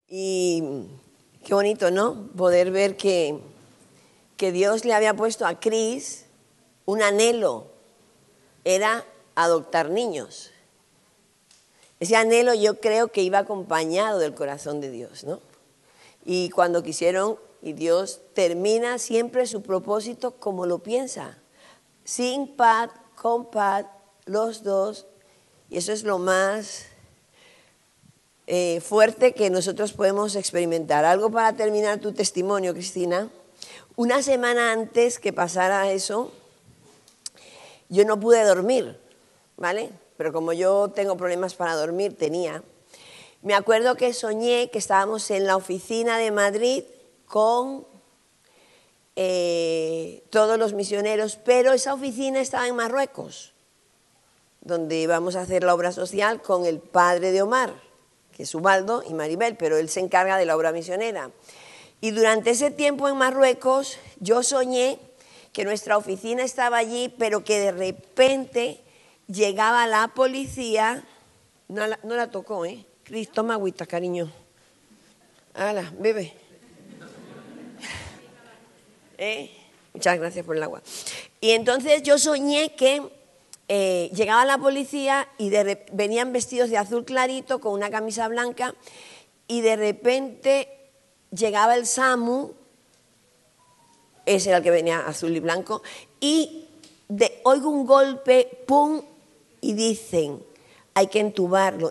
Y qué bonito, ¿no? Poder ver que Dios le había puesto a Cris un anhelo, era adoptar niños. Ese anhelo yo creo que iba acompañado del corazón de Dios, ¿no? Y cuando quisieron, y Dios termina siempre su propósito como lo piensa, sin Pat, con Pat, los dos, y eso es lo más fuerte que nosotros podemos experimentar. Algo para terminar tu testimonio, Cristina. Una semana antes que pasara eso, yo no pude dormir, ¿vale? Pero como yo tengo problemas para dormir, me acuerdo que soñé que estábamos en la oficina de Madrid con todos los misioneros, pero esa oficina estaba en Marruecos, donde íbamos a hacer la obra social con el padre de Omar, que es Ubaldo y Maribel, pero él se encarga de la obra misionera. Y durante ese tiempo en Marruecos yo soñé que nuestra oficina estaba allí, pero que de repente llegaba la policía. No la tocó, ¿eh? Cris, toma agüita, cariño. Hala, bebe. Muchas gracias por el agua. Y entonces yo soñé que llegaba la policía y venían vestidos de azul clarito con una camisa blanca y de repente llegaba el SAMU, ese era el que venía azul y blanco, y oigo un golpe, ¡pum!, y dicen, hay que intubarlo,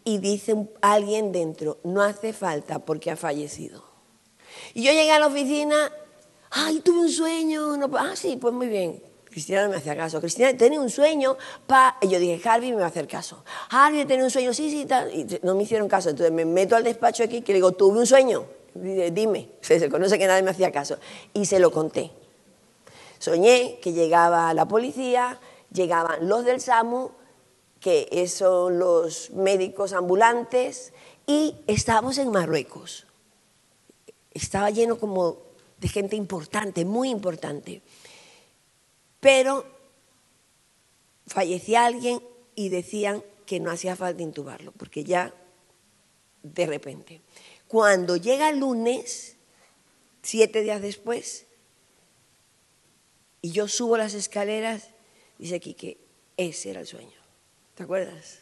y dice alguien dentro, no hace falta porque ha fallecido. Y yo llegué a la oficina, ¡ay, tuve un sueño! No, sí, pues muy bien. Cristina no me hacía caso. Cristina, tenía un sueño, y yo dije, Harvey me va a hacer caso. Harvey, tenía un sueño, sí, tal. Y no me hicieron caso. Entonces me meto al despacho aquí, que le digo, tuve un sueño. Dime, se conoce que nadie me hacía caso. Y se lo conté. Soñé que llegaba la policía, llegaban los del SAMU, que son los médicos ambulantes, y estábamos en Marruecos. Estaba lleno como de gente importante, muy importante. Pero fallecía alguien y decían que no hacía falta intubarlo, porque ya de repente. Cuando llega el lunes, 7 días después, y yo subo las escaleras, dice Quique, ese era el sueño. ¿Te acuerdas?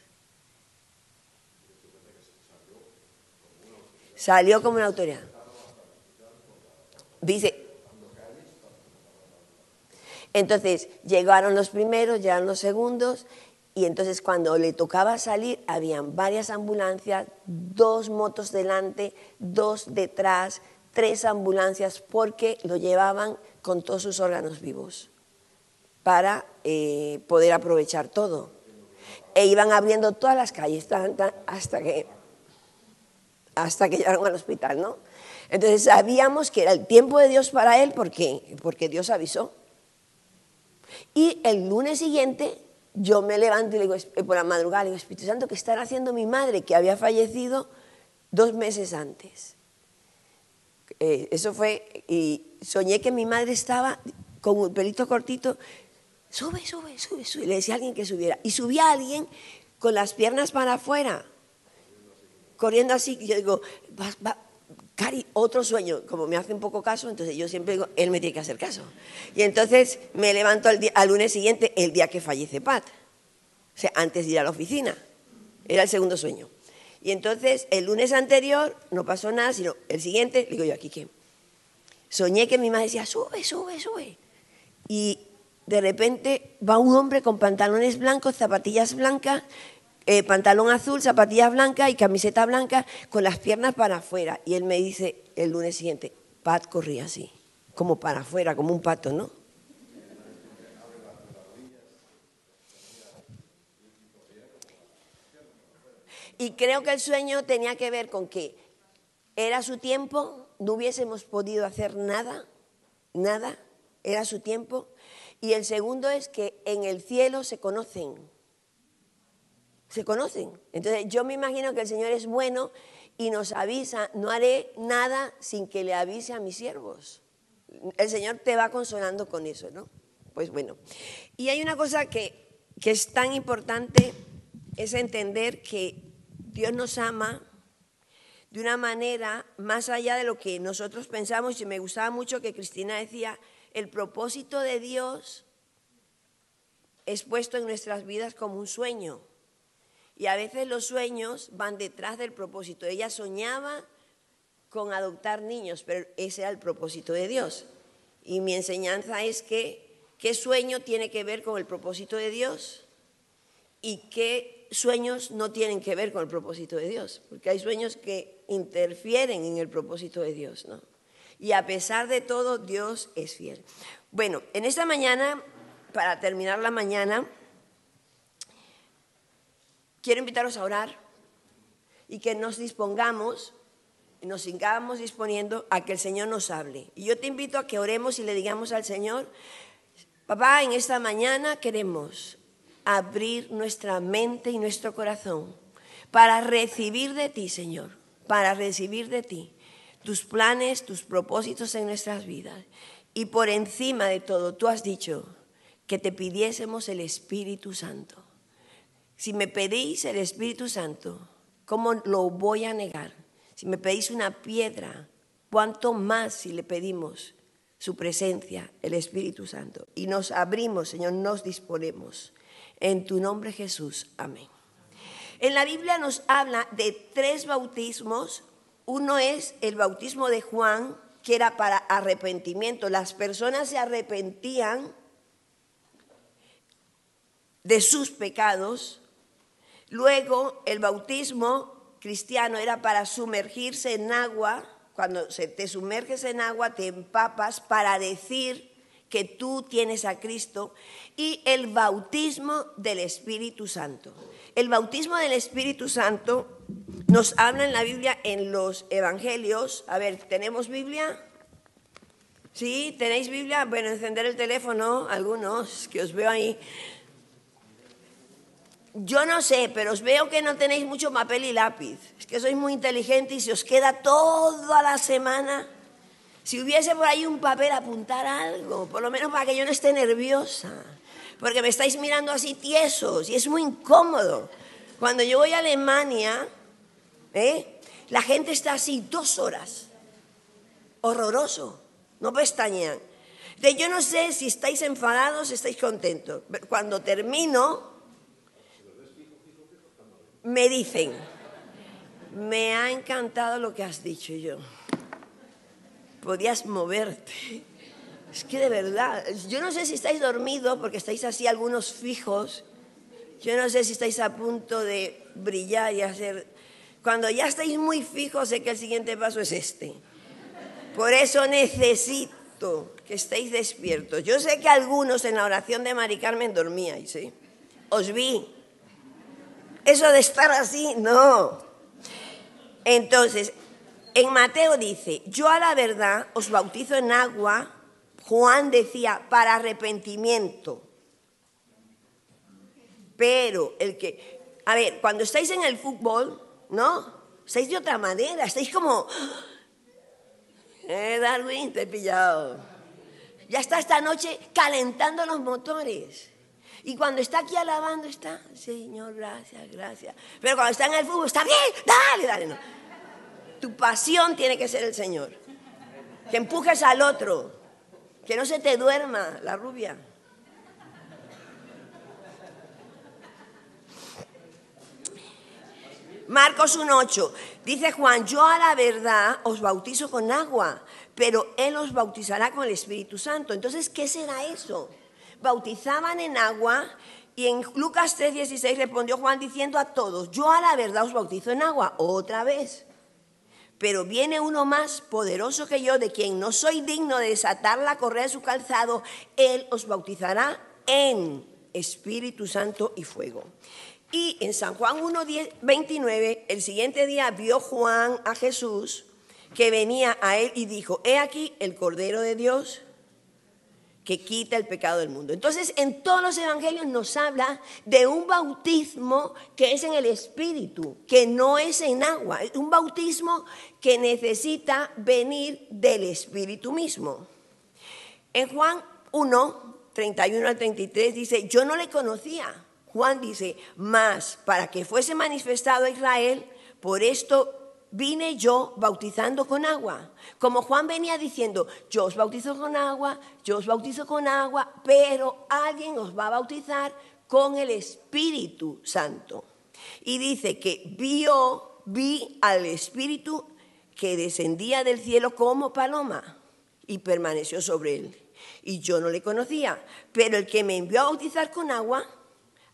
Salió como una autoridad. Dice, entonces llegaron los primeros, llegaron los segundos, y entonces cuando le tocaba salir, habían varias ambulancias, 2 motos delante, 2 detrás, 3 ambulancias, porque lo llevaban con todos sus órganos vivos para poder aprovechar todo. E iban abriendo todas las calles hasta que llegaron al hospital, ¿no? Entonces sabíamos que era el tiempo de Dios para él, porque Dios avisó. Y el lunes siguiente yo me levanto y le digo, por la madrugada, le digo, Espíritu Santo, ¿qué estará haciendo mi madre, que había fallecido 2 meses antes? Eso fue, y soñé que mi madre estaba con un pelito cortito, sube, le decía a alguien que subiera, y subía a alguien con las piernas para afuera, corriendo así, y yo digo, Cari, otro sueño, como me hace un poco caso, entonces yo siempre digo, él me tiene que hacer caso. Y entonces me levanto al lunes siguiente, el día que fallece Pat, o sea, antes de ir a la oficina, era el segundo sueño. Y entonces el lunes anterior no pasó nada, sino el siguiente, digo yo, aquí qué, soñé que mi madre decía, sube. Y de repente va un hombre con pantalones blancos, zapatillas blancas, pantalón azul, zapatillas blancas y camiseta blanca con las piernas para afuera. Y él me dice el lunes siguiente, Pat corría así, como para afuera, como un pato, ¿no? Y creo que el sueño tenía que ver con que era su tiempo, no hubiésemos podido hacer nada, era su tiempo. Y el segundo es que en el cielo se conocen. Entonces yo me imagino que el Señor es bueno y nos avisa, no haré nada sin que le avise a mis siervos. El Señor te va consolando con eso, ¿no? Pues bueno. Y hay una cosa que es tan importante, es entender que Dios nos ama de una manera más allá de lo que nosotros pensamos. Y me gustaba mucho que Cristina decía, el propósito de Dios es puesto en nuestras vidas como un sueño. Y a veces los sueños van detrás del propósito. Ella soñaba con adoptar niños, pero ese era el propósito de Dios. Y mi enseñanza es que qué sueño tiene que ver con el propósito de Dios y qué sueños no tienen que ver con el propósito de Dios, porque hay sueños que interfieren en el propósito de Dios, ¿no? Y a pesar de todo, Dios es fiel. Bueno, en esta mañana, para terminar la mañana, quiero invitaros a orar y que nos dispongamos, nos sigamos disponiendo a que el Señor nos hable. Y yo te invito a que oremos y le digamos al Señor, papá, en esta mañana queremos abrir nuestra mente y nuestro corazón para recibir de ti, Señor, para recibir de ti tus planes, tus propósitos en nuestras vidas. Y por encima de todo, tú has dicho que te pidiésemos el Espíritu Santo. Si me pedís el Espíritu Santo, ¿cómo lo voy a negar? Si me pedís una piedra, ¿cuánto más si le pedimos su presencia, el Espíritu Santo? Y nos abrimos, Señor, nos disponemos. En tu nombre, Jesús. Amén. En la Biblia nos habla de 3 bautismos. Uno es el bautismo de Juan, que era para arrepentimiento. Las personas se arrepentían de sus pecados. Luego, el bautismo cristiano era para sumergirse en agua. Cuando te sumerges en agua, te empapas para decir que tú tienes a Cristo. Y el bautismo del Espíritu Santo. El bautismo del Espíritu Santo nos habla en la Biblia, en los evangelios. A ver, ¿tenemos Biblia? ¿Sí? ¿Tenéis Biblia? Bueno, encender el teléfono, algunos que os veo ahí. Yo no sé, pero os veo que no tenéis mucho papel y lápiz. Es que sois muy inteligentes y se os queda toda la semana. Si hubiese por ahí un papel, apuntar algo, por lo menos para que yo no esté nerviosa. Porque me estáis mirando así tiesos y es muy incómodo. Cuando yo voy a Alemania, la gente está así 2 horas. Horroroso, no pestañean. Yo no sé si estáis enfadados o estáis contentos. Pero cuando termino, me dicen, me ha encantado lo que has dicho. Yo, podías moverte. Es que de verdad, yo no sé si estáis dormidos porque estáis así algunos fijos. Yo no sé si estáis a punto de brillar y hacer... Cuando ya estáis muy fijos, sé que el siguiente paso es este. Por eso necesito que estéis despiertos. Yo sé que algunos en la oración de Mari Carmen dormíais, ¿sí? Os vi. Eso de estar así, no. Entonces, en Mateo dice, yo a la verdad os bautizo en agua. Juan decía, para arrepentimiento. Pero a ver, cuando estáis en el fútbol, ¿no? Estáis de otra manera, estáis como, Darwin, te he pillado. Ya está esta noche calentando los motores. Y cuando está aquí alabando, está, Señor, gracias, gracias. Pero cuando está en el fútbol, está bien, dale, dale. No. Tu pasión tiene que ser el Señor. Que empujes al otro. Que no se te duerma la rubia. Marcos 1:8. Dice Juan, yo a la verdad os bautizo con agua, pero Él os bautizará con el Espíritu Santo. Entonces, ¿qué será eso? Bautizaban en agua y en Lucas 3:16 respondió Juan diciendo a todos, yo a la verdad os bautizo en agua, otra vez. Pero viene uno más poderoso que yo, de quien no soy digno de desatar la correa de su calzado. Él os bautizará en Espíritu Santo y fuego. Y en San Juan 1:29, el siguiente día vio Juan a Jesús que venía a él y dijo, he aquí el Cordero de Dios que quita el pecado del mundo. Entonces, en todos los evangelios nos habla de un bautismo que es en el Espíritu, que no es en agua. Es un bautismo que necesita venir del Espíritu mismo. En Juan 1:31-33 dice, yo no le conocía. Juan dice, mas para que fuese manifestado a Israel, por esto vine yo bautizando con agua. Como Juan venía diciendo, yo os bautizo con agua, yo os bautizo con agua, pero alguien os va a bautizar con el Espíritu Santo. Y dice que vi al Espíritu que descendía del cielo como paloma y permaneció sobre él. Y yo no le conocía, pero el que me envió a bautizar con agua,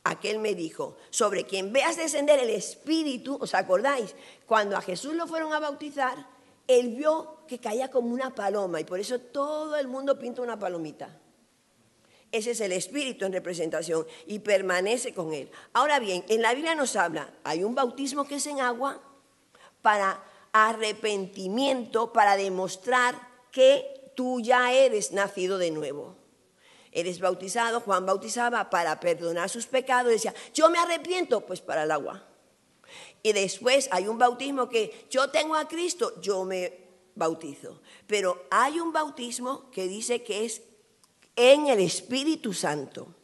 aquel me dijo, sobre quien veas descender el Espíritu, ¿os acordáis? Cuando a Jesús lo fueron a bautizar, él vio que caía como una paloma y por eso todo el mundo pinta una palomita. Ese es el Espíritu en representación y permanece con él. Ahora bien, en la Biblia nos habla, hay un bautismo que es en agua para arrepentimiento, para demostrar que tú ya eres nacido de nuevo. Eres bautizado, Juan bautizaba para perdonar sus pecados, decía, yo me arrepiento, pues para el agua. Y después hay un bautismo que yo tengo a Cristo, yo me bautizo. Pero hay un bautismo que dice que es en el Espíritu Santo.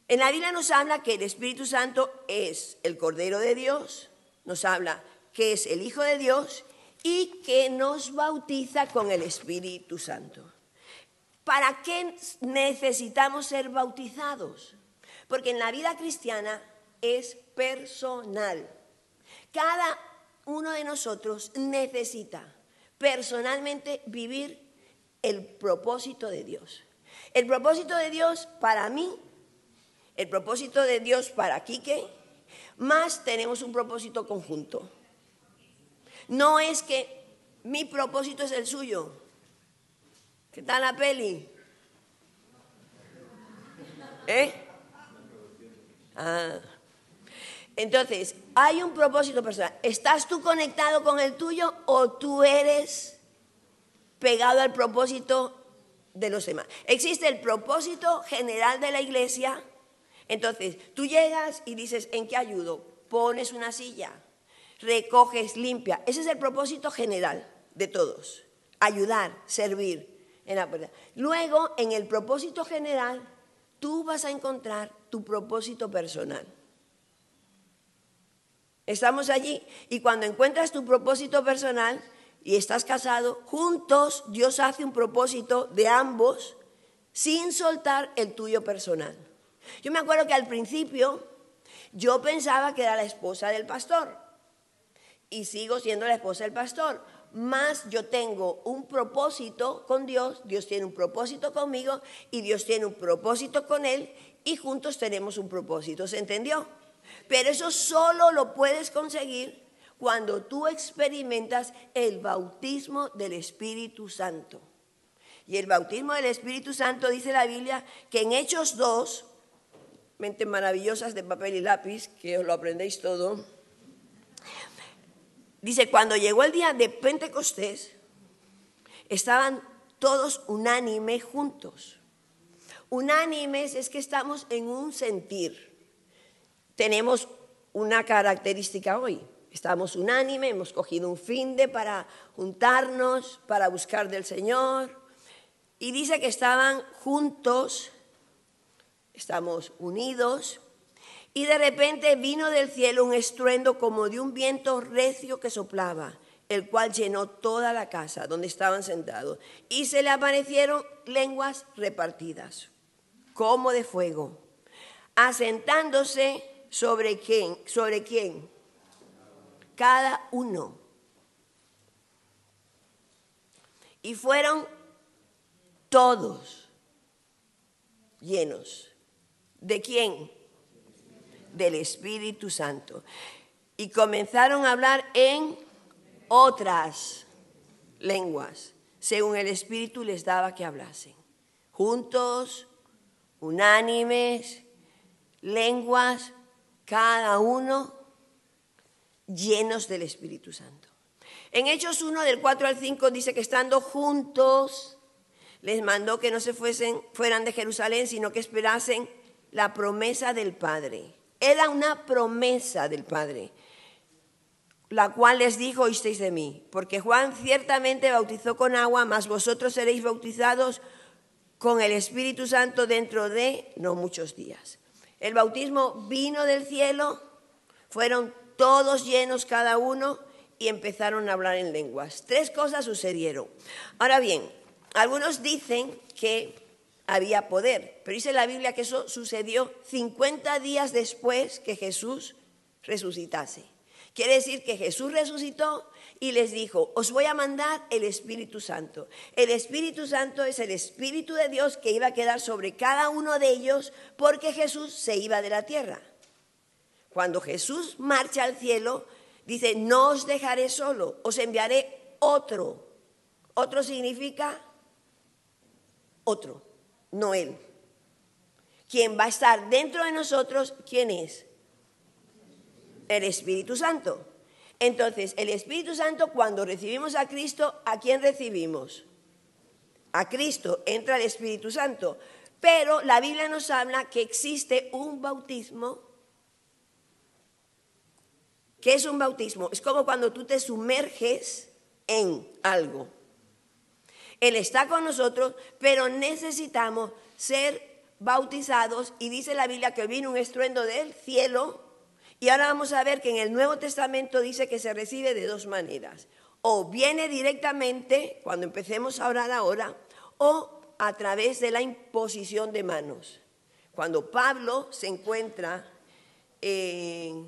En la Biblia nos habla que el Espíritu Santo es el Cordero de Dios, nos habla que es el Hijo de Dios y que nos bautiza con el Espíritu Santo. ¿Para qué necesitamos ser bautizados? Porque en la vida cristiana es personal. Cada uno de nosotros necesita personalmente vivir el propósito de Dios. El propósito de Dios para mí, el propósito de Dios para Quique, más tenemos un propósito conjunto. No es que mi propósito es el suyo. ¿Qué tal la peli? Entonces, hay un propósito personal. ¿Estás tú conectado con el tuyo o tú eres pegado al propósito de los demás? Existe el propósito general de la iglesia. Entonces, tú llegas y dices, ¿en qué ayudo? Pones una silla, recoges, limpia. Ese es el propósito general de todos. Ayudar, servir. Luego, en el propósito general, tú vas a encontrar tu propósito personal. Estamos allí y cuando encuentras tu propósito personal y estás casado, juntos Dios hace un propósito de ambos sin soltar el tuyo personal. Yo me acuerdo que al principio yo pensaba que era la esposa del pastor y sigo siendo la esposa del pastor. Más yo tengo un propósito con Dios, Dios tiene un propósito conmigo y Dios tiene un propósito con él y juntos tenemos un propósito, ¿se entendió? Pero eso solo lo puedes conseguir cuando tú experimentas el bautismo del Espíritu Santo. Y el bautismo del Espíritu Santo dice la Biblia que en Hechos 2, mentes maravillosas de papel y lápiz, que os lo aprendéis todo. Dice, cuando llegó el día de Pentecostés, estaban todos unánimes juntos. Unánimes es que estamos en un sentir. Tenemos una característica hoy. Estamos unánimes, hemos cogido un finde para juntarnos, para buscar del Señor. Y dice que estaban juntos, estamos unidos. Y de repente vino del cielo un estruendo como de un viento recio que soplaba, el cual llenó toda la casa donde estaban sentados. Y se le aparecieron lenguas repartidas, como de fuego, asentándose sobre quién, cada uno. Y fueron todos llenos. ¿De quién? Del Espíritu Santo. Y comenzaron a hablar en otras lenguas, según el Espíritu les daba que hablasen. Juntos, unánimes, lenguas, cada uno llenos del Espíritu Santo. En Hechos 1, del 4 al 5, dice que estando juntos, les mandó que no se fueran de Jerusalén, sino que esperasen la promesa del Padre. Era una promesa del Padre, la cual les dijo, oísteis de mí, porque Juan ciertamente bautizó con agua, mas vosotros seréis bautizados con el Espíritu Santo dentro de no muchos días. El bautismo vino del cielo, fueron todos llenos cada uno y empezaron a hablar en lenguas. 3 cosas sucedieron. Ahora bien, algunos dicen que había poder, pero dice la Biblia que eso sucedió 50 días después que Jesús resucitase. Quiere decir que Jesús resucitó y les dijo, os voy a mandar el Espíritu Santo. El Espíritu Santo es el Espíritu de Dios que iba a quedar sobre cada uno de ellos porque Jesús se iba de la tierra. Cuando Jesús marcha al cielo, dice, no os dejaré solo, os enviaré otro. Otro significa otro, no él. Quien va a estar dentro de nosotros, ¿quién es? El Espíritu Santo. Entonces, el Espíritu Santo, cuando recibimos a Cristo, ¿a quién recibimos? A Cristo, entra el Espíritu Santo. Pero la Biblia nos habla que existe un bautismo. ¿Qué es un bautismo? Es como cuando tú te sumerges en algo. Él está con nosotros, pero necesitamos ser bautizados. Y dice la Biblia que vino un estruendo del cielo. Y ahora vamos a ver que en el Nuevo Testamento dice que se recibe de 2 maneras. O viene directamente, cuando empecemos a orar ahora, o a través de la imposición de manos. Cuando Pablo se encuentra en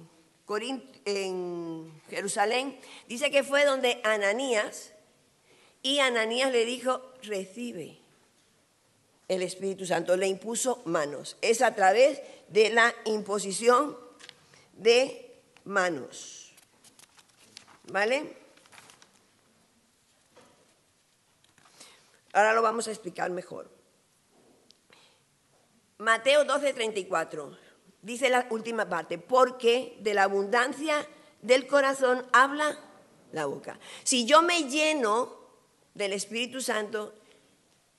Jerusalén, dice que fue donde Ananías, y Ananías le dijo, recibe el Espíritu Santo, le impuso manos. Es a través de la imposición de manos. ¿Vale? Ahora lo vamos a explicar mejor. Mateo 12:34. Dice la última parte, porque de la abundancia del corazón habla la boca. Si yo me lleno del Espíritu Santo,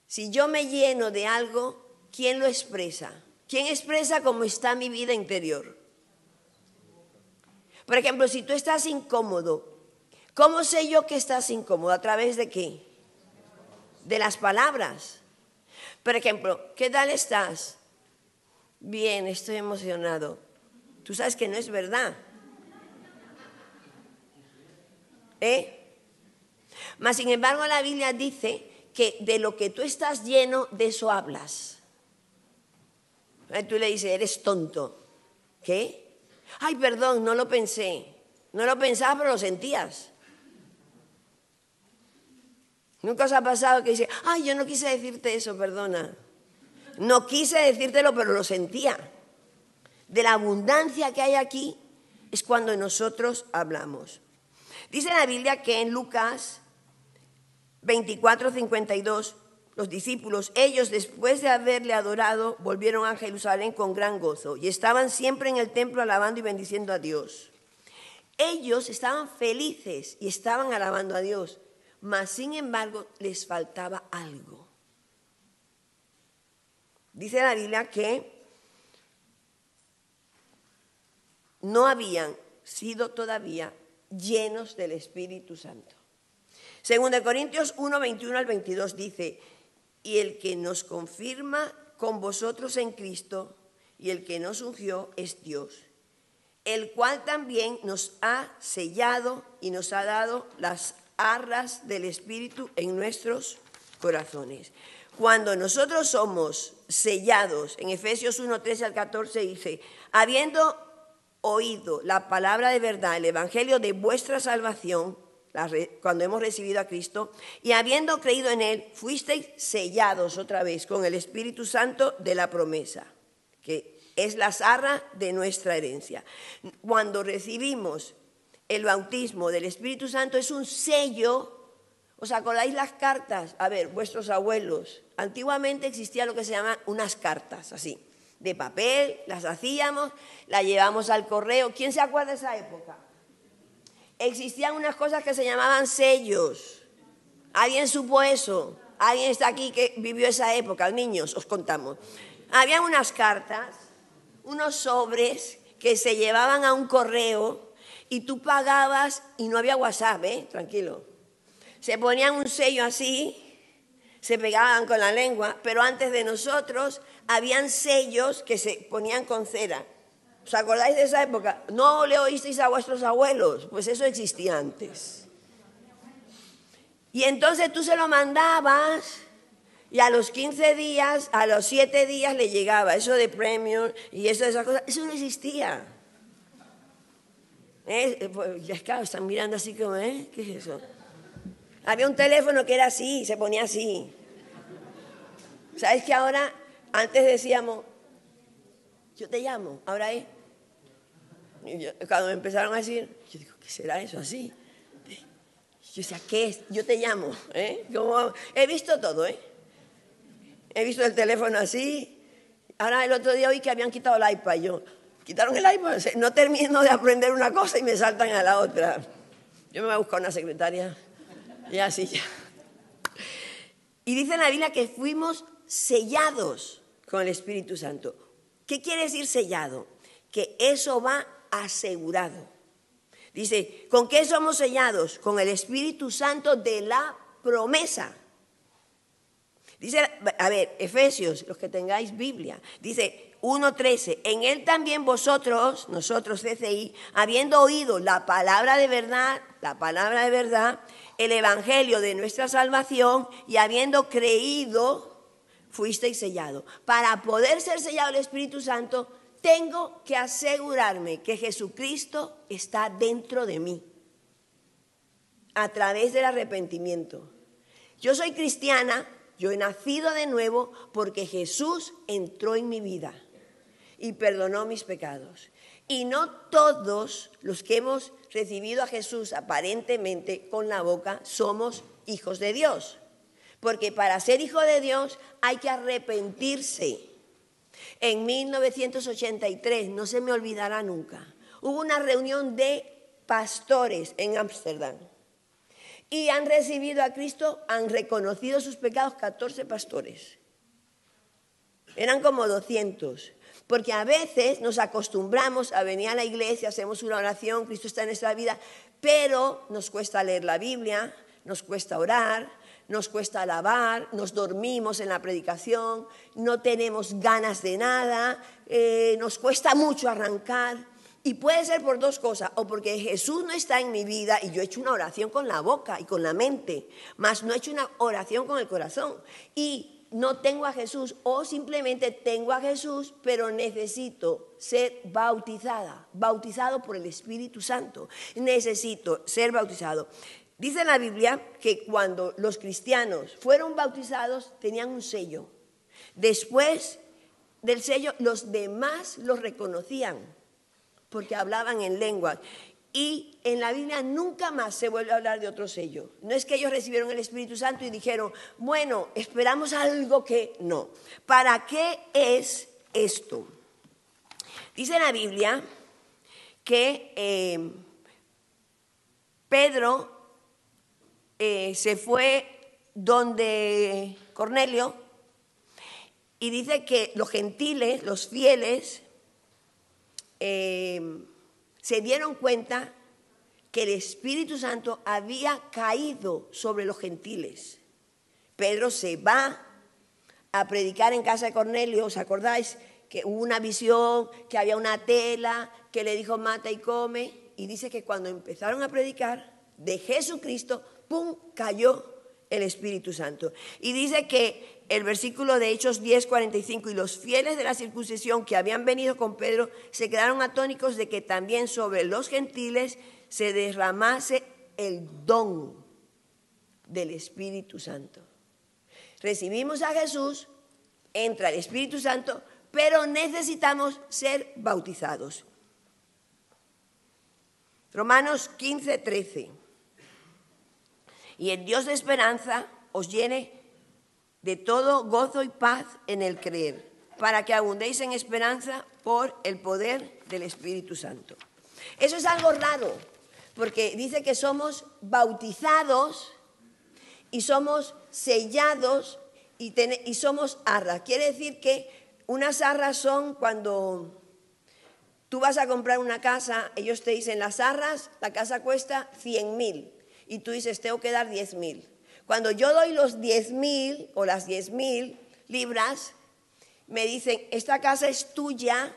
si yo me lleno de algo, ¿quién lo expresa? ¿Quién expresa cómo está mi vida interior? Por ejemplo, si tú estás incómodo, ¿cómo sé yo que estás incómodo? ¿A través de qué? De las palabras. Por ejemplo, ¿qué tal estás? Bien, estoy emocionado. Tú sabes que no es verdad. Mas, sin embargo, la Biblia dice que de lo que tú estás lleno, de eso hablas. Tú le dices, eres tonto. ¿Qué? Ay, perdón, no lo pensé. No lo pensabas, pero lo sentías. ¿Nunca os ha pasado que dice, ay, yo no quise decirte eso, perdona? No quise decírtelo, pero lo sentía. De la abundancia que hay aquí es cuando nosotros hablamos. Dice la Biblia que en Lucas 24:52, los discípulos, ellos después de haberle adorado, volvieron a Jerusalén con gran gozo y estaban siempre en el templo alabando y bendiciendo a Dios. Ellos estaban felices y estaban alabando a Dios, mas sin embargo les faltaba algo. Dice la Biblia que no habían sido todavía llenos del Espíritu Santo. Según de Corintios 1:21 al 22 dice, y el que nos confirma con vosotros en Cristo y el que nos ungió es Dios, el cual también nos ha sellado y nos ha dado las arras del Espíritu en nuestros corazones. Cuando nosotros somos sellados, en Efesios 1:13 al 14 dice, habiendo oído la palabra de verdad, el evangelio de vuestra salvación, cuando hemos recibido a Cristo, y habiendo creído en Él, fuisteis sellados otra vez con el Espíritu Santo de la promesa, que es la arra de nuestra herencia. Cuando recibimos el bautismo del Espíritu Santo es un sello. ¿Os acordáis las cartas? A ver, vuestros abuelos, antiguamente existía lo que se llaman unas cartas, así, de papel, las hacíamos, las llevamos al correo. ¿Quién se acuerda de esa época? Existían unas cosas que se llamaban sellos. ¿Alguien supo eso? ¿Alguien está aquí que vivió esa época? Niños, os contamos. Había unas cartas, unos sobres que se llevaban a un correo y tú pagabas y no había WhatsApp, tranquilo. Se ponían un sello así, se pegaban con la lengua, pero antes de nosotros habían sellos que se ponían con cera. ¿Os acordáis de esa época? No le oísteis a vuestros abuelos, pues eso existía antes. Y entonces tú se lo mandabas y a los 15 días, a los 7 días le llegaba. Eso de premium y eso de esas cosas, eso no existía. Pues, ya claro, están mirando así como, ¿qué es eso? Había un teléfono que era así, se ponía así. ¿Sabes que ahora, antes decíamos, yo te llamo, ahora es? Cuando me empezaron a decir, yo digo, ¿qué será eso así? Yo decía, ¿qué es? Yo te llamo. Como, he visto todo, He visto el teléfono así. Ahora el otro día oí que habían quitado el iPad. Yo, quitaron el iPad. No termino de aprender una cosa y me saltan a la otra. Yo me voy a buscar una secretaria. Y así ya. Y dice en la Biblia que fuimos sellados con el Espíritu Santo. ¿Qué quiere decir sellado? Que eso va asegurado. Dice, ¿con qué somos sellados? Con el Espíritu Santo de la promesa. Dice, a ver, Efesios, los que tengáis Biblia, dice 1:13, en él también vosotros, nosotros CCI, habiendo oído la palabra de verdad, el evangelio de nuestra salvación y habiendo creído, fuisteis sellados. Para poder ser sellado el Espíritu Santo, tengo que asegurarme que Jesucristo está dentro de mí a través del arrepentimiento. Yo soy cristiana, yo he nacido de nuevo porque Jesús entró en mi vida y perdonó mis pecados. Y no todos los que hemos recibido a Jesús aparentemente con la boca somos hijos de Dios. Porque para ser hijo de Dios hay que arrepentirse. En 1983, no se me olvidará nunca, hubo una reunión de pastores en Ámsterdam y han recibido a Cristo, han reconocido sus pecados 14 pastores. Eran como 200, porque a veces nos acostumbramos a venir a la iglesia, hacemos una oración, Cristo está en nuestra vida, pero nos cuesta leer la Biblia, nos cuesta orar, nos cuesta alabar, nos dormimos en la predicación, no tenemos ganas de nada, nos cuesta mucho arrancar. Y puede ser por dos cosas, o porque Jesús no está en mi vida y yo he hecho una oración con la boca y con la mente, más no he hecho una oración con el corazón. Y no tengo a Jesús, o simplemente tengo a Jesús, pero necesito ser bautizado por el Espíritu Santo. Necesito ser bautizado. Dice la Biblia que cuando los cristianos fueron bautizados tenían un sello. Después del sello los demás los reconocían porque hablaban en lenguas. Y en la Biblia nunca más se vuelve a hablar de otro sello. No es que ellos recibieron el Espíritu Santo y dijeron, bueno, esperamos algo que no. ¿Para qué es esto? Dice la Biblia que Pedro se fue donde Cornelio y dice que los gentiles, los fieles, se dieron cuenta que el Espíritu Santo había caído sobre los gentiles. Pedro se va a predicar en casa de Cornelio, ¿os acordáis? Que hubo una visión, que había una tela, que le dijo mata y come, y dice que cuando empezaron a predicar de Jesucristo, ¡pum!, cayó el Espíritu Santo. Y dice que el versículo de Hechos 10:45, y los fieles de la circuncisión que habían venido con Pedro se quedaron atónitos de que también sobre los gentiles se derramase el don del Espíritu Santo. Recibimos a Jesús, entra el Espíritu Santo, pero necesitamos ser bautizados. Romanos 15:13. Y el Dios de esperanza os llene de todo gozo y paz en el creer, para que abundéis en esperanza por el poder del Espíritu Santo. Eso es algo raro, porque dice que somos bautizados y somos sellados y somos arras. Quiere decir que unas arras son cuando tú vas a comprar una casa, ellos te dicen las arras, la casa cuesta 100.000 y tú dices tengo que dar 10.000. Cuando yo doy los 10.000 o las 10.000 libras, me dicen esta casa es tuya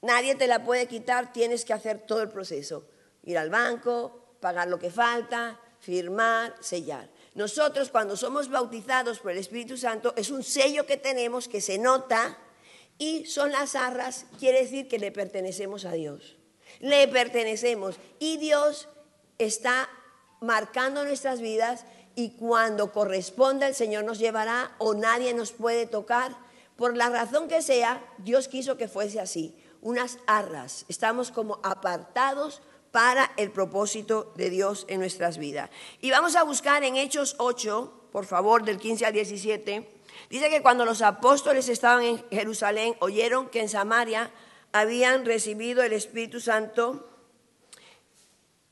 nadie te la puede quitar, tienes que hacer todo el proceso. Ir al banco, pagar lo que falta, firmar, sellar. Nosotros cuando somos bautizados por el Espíritu Santo es un sello que tenemos que se nota y son las arras, quiere decir que le pertenecemos a Dios. Le pertenecemos y Dios está marcando nuestras vidas y cuando corresponda el Señor nos llevará o nadie nos puede tocar. Por la razón que sea, Dios quiso que fuese así. Unas arras, estamos como apartados para el propósito de Dios en nuestras vidas. Y vamos a buscar en Hechos 8, por favor, del 15 al 17. Dice que cuando los apóstoles estaban en Jerusalén, oyeron que en Samaria habían recibido el Espíritu Santo.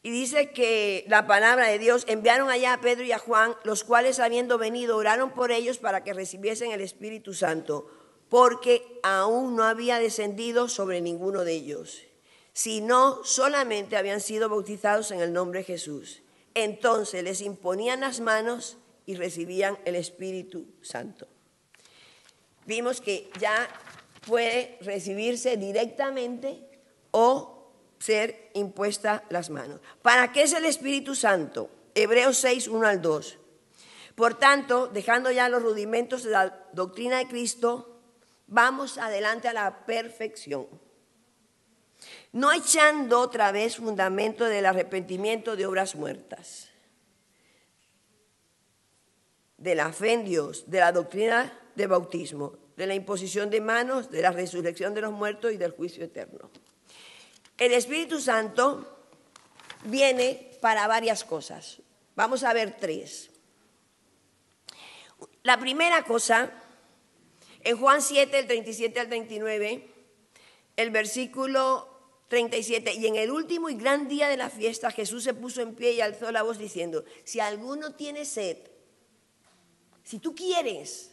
Y dice que la palabra de Dios, enviaron allá a Pedro y a Juan, los cuales habiendo venido oraron por ellos para que recibiesen el Espíritu Santo, porque aún no había descendido sobre ninguno de ellos, sino solamente habían sido bautizados en el nombre de Jesús. Entonces les imponían las manos y recibían el Espíritu Santo. Vimos que ya puede recibirse directamente o ser impuesta las manos. ¿Para qué es el Espíritu Santo? Hebreos 6, 1 al 2. Por tanto, dejando ya los rudimentos de la doctrina de Cristo, vamos adelante a la perfección, no echando otra vez fundamento del arrepentimiento de obras muertas, de la fe en Dios, de la doctrina de bautismo, de la imposición de manos, de la resurrección de los muertos y del juicio eterno. El Espíritu Santo viene para varias cosas. Vamos a ver 3. La primera cosa, en Juan 7, el 37 al 39, el versículo 37, y en el último y gran día de la fiesta Jesús se puso en pie y alzó la voz diciendo, si alguno tiene sed, si tú quieres,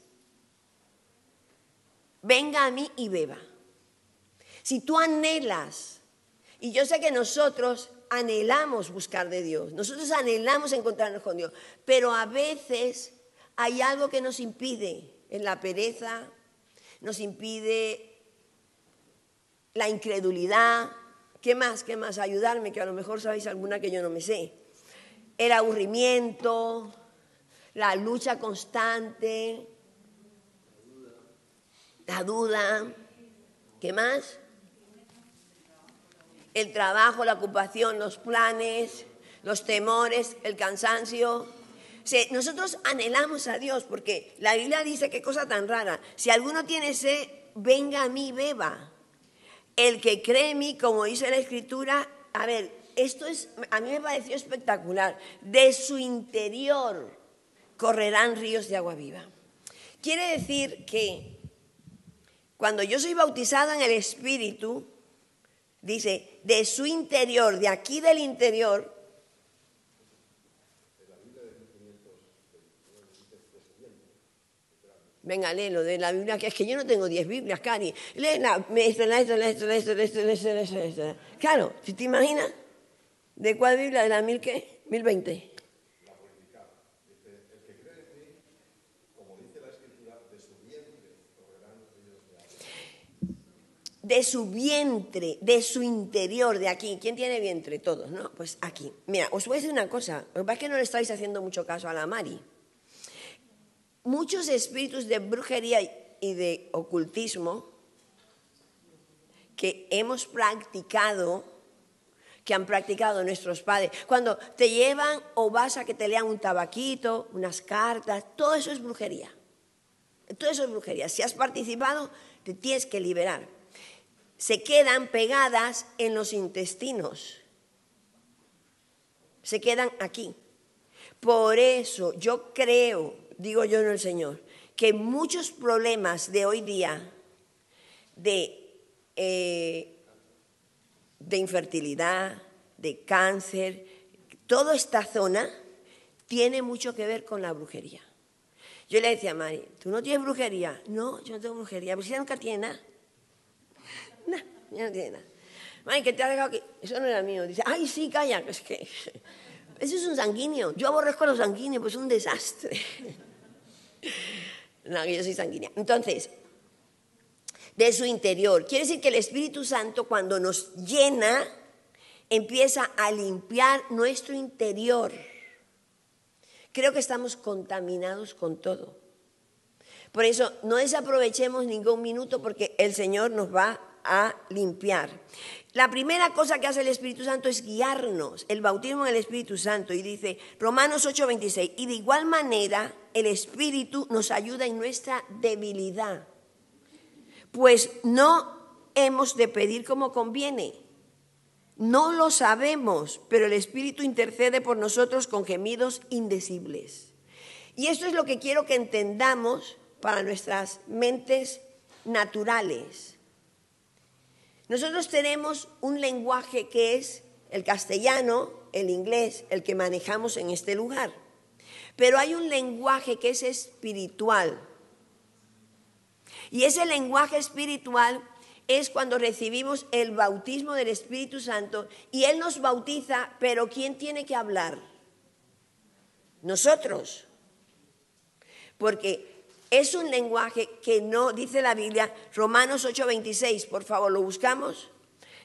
venga a mí y beba. Si tú anhelas, y yo sé que nosotros anhelamos buscar de Dios, nosotros anhelamos encontrarnos con Dios, pero a veces hay algo que nos impide, en la pereza, nos impide la incredulidad. ¿Qué más? ¿Qué más? Ayudarme, que a lo mejor sabéis alguna que yo no me sé. El aburrimiento, la lucha constante, la duda. ¿Qué más? El trabajo, la ocupación, los planes, los temores, el cansancio. Nosotros anhelamos a Dios porque la Biblia dice qué cosa tan rara. Si alguno tiene sed, venga a mí y beba. El que cree en mí, como dice la Escritura, a ver, esto a mí me pareció espectacular. De su interior correrán ríos de agua viva. Quiere decir que cuando yo soy bautizado en el Espíritu, dice, de su interior, de aquí del interior. Venga, léelo de la Biblia, que es que yo no tengo 10 Biblias, Cari. Léela, esto. Claro, si te imaginas, ¿de cuál Biblia? ¿De la 1000 qué? 1020. La purificada. Dice, el que cree en mí, como dice la Escritura, de su vientre correrán ríos de agua. De su vientre, de su interior, de aquí. ¿Quién tiene vientre? Todos, ¿no? Pues aquí. Mira, os voy a decir una cosa. Lo que pasa es que no le estáis haciendo mucho caso a la Mari. Muchos espíritus de brujería y de ocultismo que hemos practicado, que han practicado nuestros padres, cuando te llevan o vas a que te lean un tabaquito, unas cartas, todo eso es brujería. Todo eso es brujería. Si has participado, te tienes que liberar. Se quedan pegadas en los intestinos. Se quedan aquí. Por eso yo creo, digo yo no el Señor, que muchos problemas de hoy día de infertilidad, de cáncer, toda esta zona tiene mucho que ver con la brujería. Yo le decía a Mari, ¿tú no tienes brujería? No, yo no tengo brujería, pero si ella nunca tiene nada. No, ya no tiene nada. Mari, ¿qué te ha dejado aquí? Eso no era mío. Dice, ay, sí, calla, es que eso es un sanguíneo. Yo aborrezco a los sanguíneos, pues es un desastre. No, yo soy sanguínea. Entonces, de su interior. Quiere decir que el Espíritu Santo, cuando nos llena, empieza a limpiar nuestro interior. Creo que estamos contaminados con todo. Por eso no desaprovechemos ningún minuto, porque el Señor nos va a limpiar. La primera cosa que hace el Espíritu Santo es guiarnos, el bautismo en el Espíritu Santo. Y dice Romanos 8:26, y de igual manera el Espíritu nos ayuda en nuestra debilidad, pues no hemos de pedir como conviene. No lo sabemos, pero el Espíritu intercede por nosotros con gemidos indecibles. Y esto es lo que quiero que entendamos para nuestras mentes naturales. Nosotros tenemos un lenguaje que es el castellano, el inglés, el que manejamos en este lugar. Pero hay un lenguaje que es espiritual. Y ese lenguaje espiritual es cuando recibimos el bautismo del Espíritu Santo y Él nos bautiza, pero ¿quién tiene que hablar? Nosotros. Porque es un lenguaje que no, dice la Biblia, Romanos 8:26, por favor, ¿lo buscamos?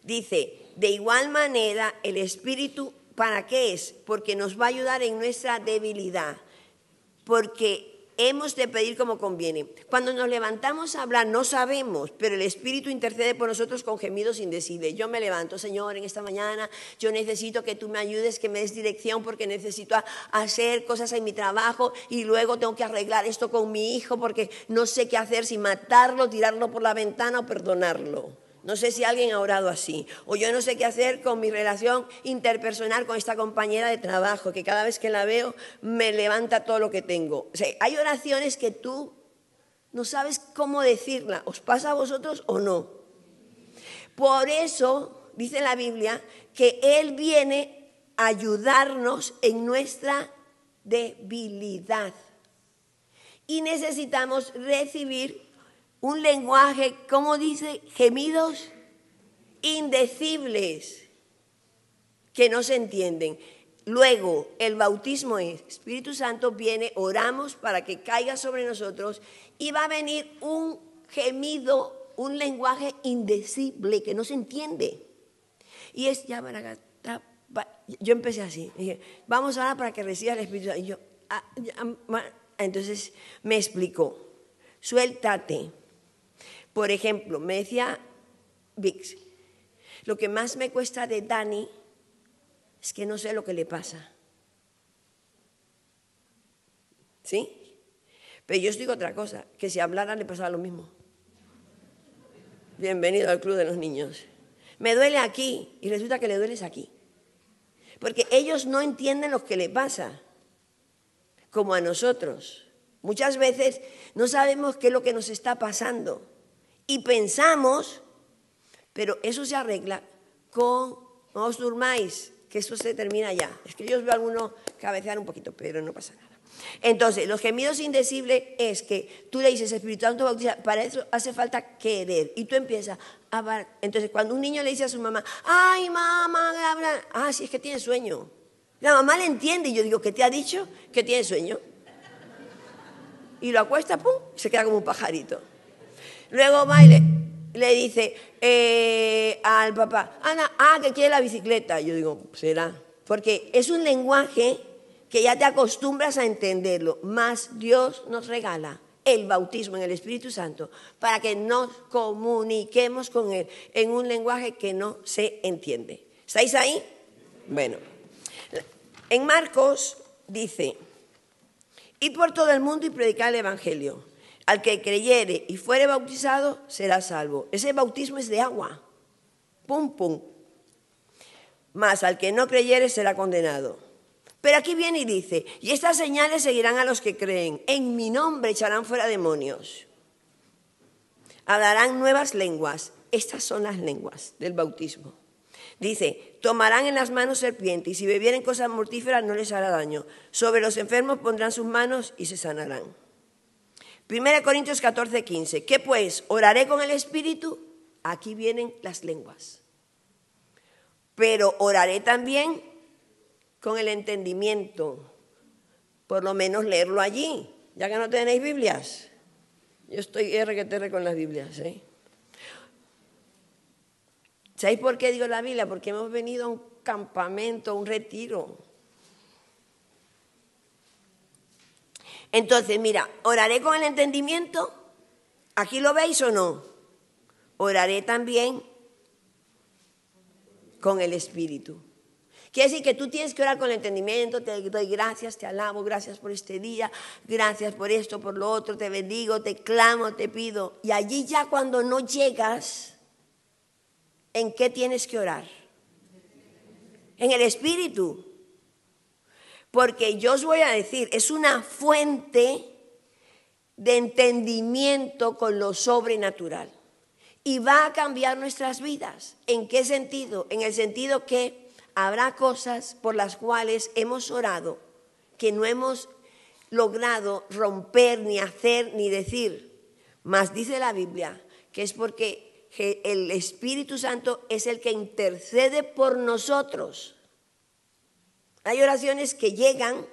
Dice, de igual manera el Espíritu, ¿para qué es? Porque nos va a ayudar en nuestra debilidad, porque hemos de pedir como conviene. Cuando nos levantamos a hablar no sabemos, pero el Espíritu intercede por nosotros con gemidos indecibles. Yo me levanto, Señor, en esta mañana yo necesito que tú me ayudes, que me des dirección, porque necesito hacer cosas en mi trabajo y luego tengo que arreglar esto con mi hijo porque no sé qué hacer, si matarlo, tirarlo por la ventana o perdonarlo. No sé si alguien ha orado así. O yo no sé qué hacer con mi relación interpersonal con esta compañera de trabajo, que cada vez que la veo me levanta todo lo que tengo. O sea, hay oraciones que tú no sabes cómo decirla. ¿Os pasa a vosotros o no? Por eso dice la Biblia que Él viene a ayudarnos en nuestra debilidad. Y necesitamos recibir un lenguaje, ¿cómo dice? Gemidos indecibles que no se entienden. Luego, el bautismo es Espíritu Santo, viene, oramos para que caiga sobre nosotros y va a venir un gemido, un lenguaje indecible que no se entiende. Y es, yo empecé así, dije, vamos ahora para que reciba el Espíritu Santo. Y yo, entonces me explicó, suéltate. Por ejemplo, me decía Vix, lo que más me cuesta de Dani es que no sé lo que le pasa. ¿Sí? Pero yo os digo otra cosa, que si hablara le pasaba lo mismo. Bienvenido al club de los niños. Me duele aquí y resulta que le dueles aquí. Porque ellos no entienden lo que le pasa, como a nosotros. Muchas veces no sabemos qué es lo que nos está pasando. Y pensamos, pero eso se arregla con, no os durmáis, que esto se termina ya. Es que yo os veo a algunos cabecear un poquito, pero no pasa nada. Entonces, los gemidos indecibles es que tú le dices, Espíritu Santo bautiza, para eso hace falta querer. Y tú empiezas a hablar. Entonces, cuando un niño le dice a su mamá, ay, mamá, sí, es que tiene sueño. La mamá le entiende y yo digo, ¿qué te ha dicho? Que tiene sueño. Y lo acuesta, pum, se queda como un pajarito. Luego va y le dice al papá, Ana, que quiere la bicicleta. Yo digo, será. Porque es un lenguaje que ya te acostumbras a entenderlo. Más Dios nos regala el bautismo en el Espíritu Santo para que nos comuniquemos con Él en un lenguaje que no se entiende. ¿Estáis ahí? Bueno, en Marcos dice, id por todo el mundo y predicad el Evangelio. Al que creyere y fuere bautizado, será salvo. Ese bautismo es de agua. Pum, pum. Mas al que no creyere, será condenado. Pero aquí viene y dice, y estas señales seguirán a los que creen. En mi nombre echarán fuera demonios. Hablarán nuevas lenguas. Estas son las lenguas del bautismo. Dice, tomarán en las manos serpientes y si bebieren cosas mortíferas no les hará daño. Sobre los enfermos pondrán sus manos y se sanarán. 1 Corintios 14:15. ¿Qué pues? ¿Oraré con el Espíritu? Aquí vienen las lenguas. Pero oraré también con el entendimiento. Por lo menos leerlo allí, ya que no tenéis Biblias. Yo estoy R que terre con las Biblias, ¿eh? ¿Sabéis por qué digo la Biblia? Porque hemos venido a un campamento, a un retiro. Entonces, mira, oraré con el entendimiento. ¿Aquí lo veis o no? Oraré también con el Espíritu. Quiere decir que tú tienes que orar con el entendimiento. Te doy gracias, te alabo, gracias por este día, gracias por esto, por lo otro, te bendigo, te clamo, te pido. Y allí ya cuando no llegas, ¿en qué tienes que orar? En el Espíritu. Porque yo os voy a decir, es una fuente de entendimiento con lo sobrenatural. Y va a cambiar nuestras vidas. ¿En qué sentido? En el sentido que habrá cosas por las cuales hemos orado que no hemos logrado romper, ni hacer, ni decir. Mas dice la Biblia que es porque el Espíritu Santo es el que intercede por nosotros. Hay oraciones que llegan,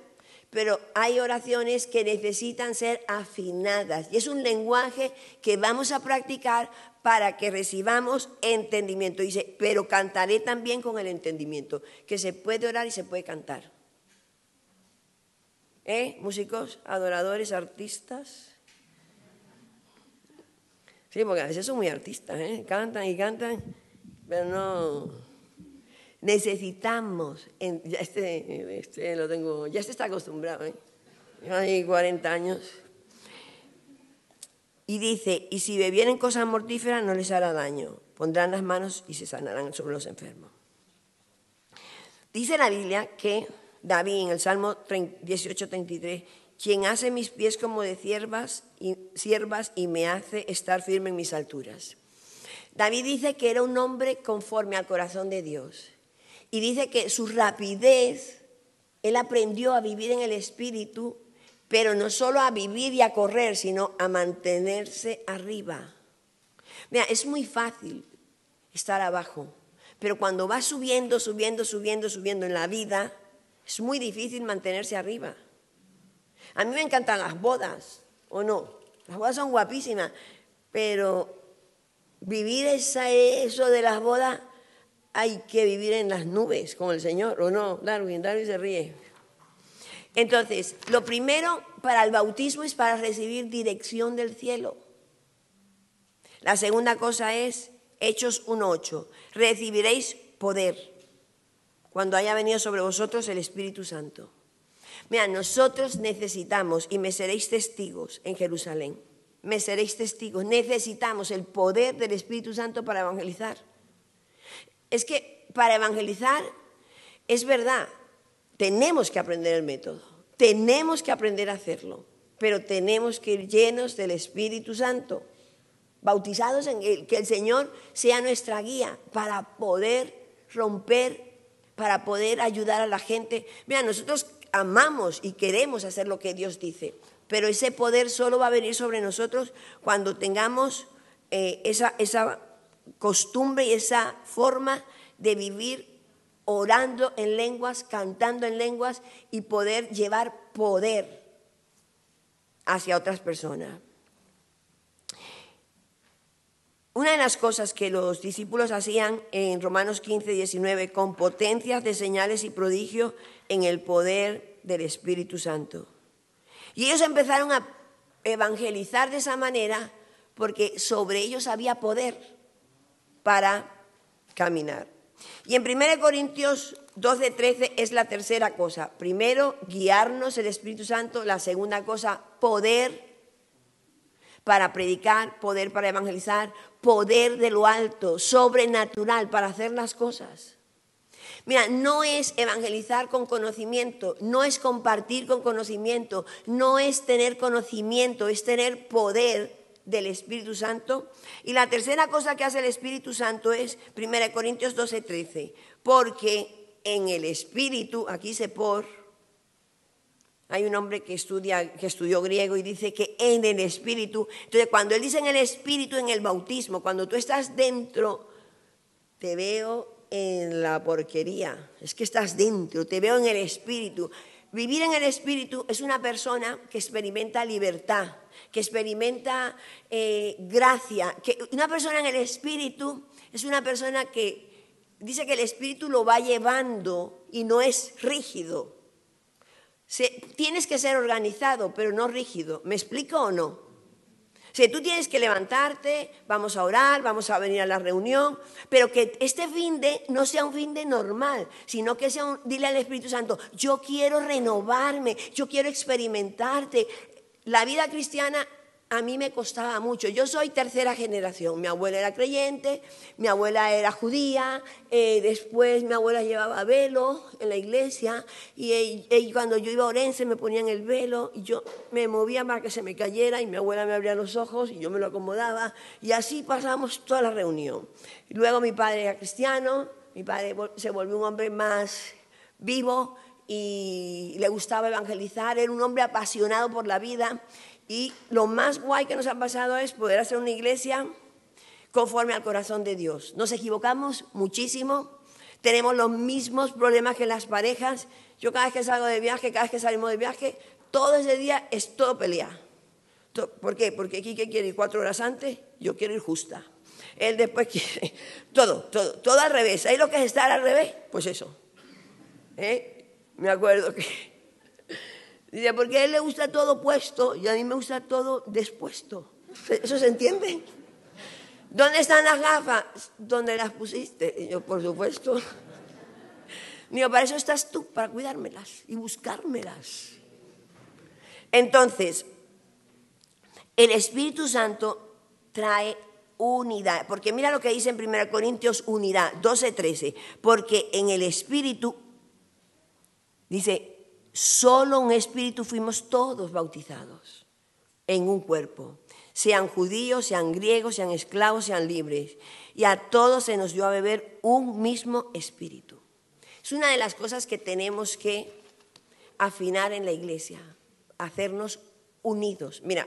pero hay oraciones que necesitan ser afinadas. Y es un lenguaje que vamos a practicar para que recibamos entendimiento. Dice, pero cantaré también con el entendimiento, que se puede orar y se puede cantar. Músicos, adoradores, artistas. Sí, porque a veces son muy artistas, cantan y cantan, pero no... Necesitamos, ya lo tengo, ya se está acostumbrado, hay 40 años. Y dice, y si bebieren cosas mortíferas no les hará daño, pondrán las manos y se sanarán sobre los enfermos. Dice la Biblia que David en el Salmo 18:33, quien hace mis pies como de siervas y me hace estar firme en mis alturas. David dice que era un hombre conforme al corazón de Dios. Y dice que su rapidez, él aprendió a vivir en el Espíritu, pero no solo a vivir y a correr, sino a mantenerse arriba. Mira, es muy fácil estar abajo, pero cuando vas subiendo en la vida, es muy difícil mantenerse arriba. A mí me encantan las bodas, ¿o no? Las bodas son guapísimas, pero vivir eso de las bodas... Hay que vivir en las nubes con el Señor, ¿o no? Darwin se ríe. Entonces, lo primero para el bautismo es para recibir dirección del cielo. La segunda cosa es Hechos 1:8. Recibiréis poder cuando haya venido sobre vosotros el Espíritu Santo. Mira, nosotros necesitamos, y me seréis testigos en Jerusalén, me seréis testigos, necesitamos el poder del Espíritu Santo para evangelizar. Es que para evangelizar, es verdad, tenemos que aprender el método, tenemos que aprender a hacerlo, pero tenemos que ir llenos del Espíritu Santo, bautizados en él, que el Señor sea nuestra guía para poder romper, para poder ayudar a la gente. Mira, nosotros amamos y queremos hacer lo que Dios dice, pero ese poder solo va a venir sobre nosotros cuando tengamos esa costumbre y esa forma de vivir orando en lenguas, cantando en lenguas y poder llevar poder hacia otras personas. Una de las cosas que los discípulos hacían en Romanos 15:19, con potencias de señales y prodigios en el poder del Espíritu Santo. Y ellos empezaron a evangelizar de esa manera porque sobre ellos había poder para caminar. Y en 1 Corintios 12:13 es la tercera cosa. Primero, guiarnos el Espíritu Santo. La segunda cosa, poder para predicar, poder para evangelizar, poder de lo alto, sobrenatural para hacer las cosas. Mira, no es evangelizar con conocimiento, no es compartir con conocimiento, no es tener conocimiento, es tener poder del Espíritu Santo. Y la tercera cosa que hace el Espíritu Santo es 1 Corintios 12:13, porque en el Espíritu, aquí dice por, hay un hombre que estudió griego y dice que en el Espíritu, entonces cuando él dice en el Espíritu, en el bautismo, cuando tú estás dentro, te veo en la porquería, es que estás dentro, te veo en el Espíritu, vivir en el Espíritu es una persona que experimenta libertad, que experimenta gracia. Una persona en el Espíritu es una persona que dice que el Espíritu lo va llevando y no es rígido. Tienes que ser organizado, pero no rígido. ¿Me explico o no? O sea, tú tienes que levantarte, vamos a orar, vamos a venir a la reunión, pero que este fin de no sea un fin de normal, sino que sea dile al Espíritu Santo, yo quiero renovarme, yo quiero experimentarte. La vida cristiana a mí me costaba mucho. Yo soy tercera generación. Mi abuela era creyente, mi abuela era judía, después mi abuela llevaba velo en la iglesia y cuando yo iba a Orense me ponían el velo y yo me movía para que se me cayera y mi abuela me abría los ojos y yo me lo acomodaba y así pasamos toda la reunión. Y luego mi padre era cristiano, mi padre se volvió un hombre más vivo y le gustaba evangelizar, era un hombre apasionado por la vida. Y lo más guay que nos ha pasado es poder hacer una iglesia conforme al corazón de Dios. Nos equivocamos muchísimo, tenemos los mismos problemas que las parejas. Yo cada vez que salgo de viaje, cada vez que salimos de viaje, todo ese día es todo pelea. ¿Por qué? Porque Quique quiere ir 4 horas antes, yo quiero ir justa. Él después quiere, todo al revés. ¿Sabéis lo que es estar al revés? Pues eso. Me acuerdo que... Dice, porque a él le gusta todo puesto y a mí me gusta todo despuesto. ¿Eso se entiende? ¿Dónde están las gafas? ¿Dónde las pusiste? Y yo, por supuesto. Digo, para eso estás tú, para cuidármelas y buscármelas. Entonces, el Espíritu Santo trae unidad. Porque mira lo que dice en 1 Corintios, unidad, 12:13. Porque en el Espíritu, dice, solo un espíritu fuimos todos bautizados en un cuerpo, sean judíos, sean griegos, sean esclavos, sean libres, y a todos se nos dio a beber un mismo espíritu. Es una de las cosas que tenemos que afinar en la iglesia, hacernos unidos. Mira,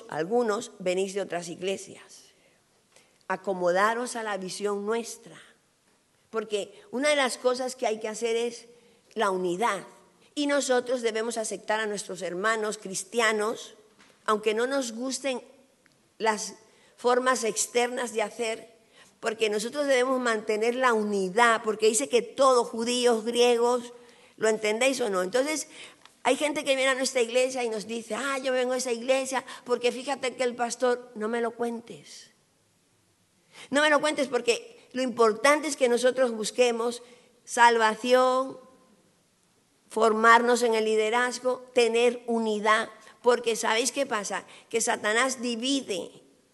algunos venís de otras iglesias, acomodaros a la visión nuestra, porque una de las cosas que hay que hacer es la unidad. Y nosotros debemos aceptar a nuestros hermanos cristianos, aunque no nos gusten las formas externas de hacer, porque nosotros debemos mantener la unidad, porque dice que todos, judíos, griegos, ¿lo entendéis o no? Entonces, hay gente que viene a nuestra iglesia y nos dice, yo vengo a esa iglesia porque fíjate que el pastor, no me lo cuentes. No me lo cuentes porque lo importante es que nosotros busquemos salvación, formarnos en el liderazgo, tener unidad, porque ¿sabéis qué pasa? Que Satanás divide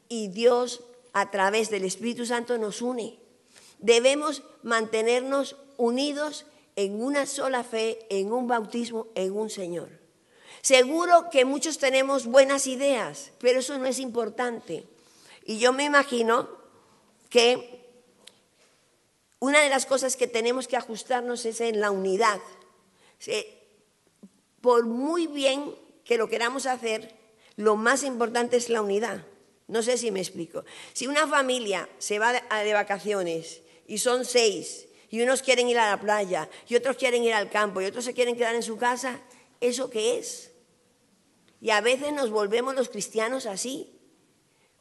y Dios a través del Espíritu Santo nos une. Debemos mantenernos unidos en una sola fe, en un bautismo, en un Señor. Seguro que muchos tenemos buenas ideas, pero eso no es importante. Y yo me imagino que una de las cosas que tenemos que ajustarnos es en la unidad. Por muy bien que lo queramos hacer, lo más importante es la unidad. No sé si me explico. Si una familia se va de vacaciones y son 6 y unos quieren ir a la playa y otros quieren ir al campo y otros se quieren quedar en su casa, ¿eso qué es? Y a veces nos volvemos los cristianos así.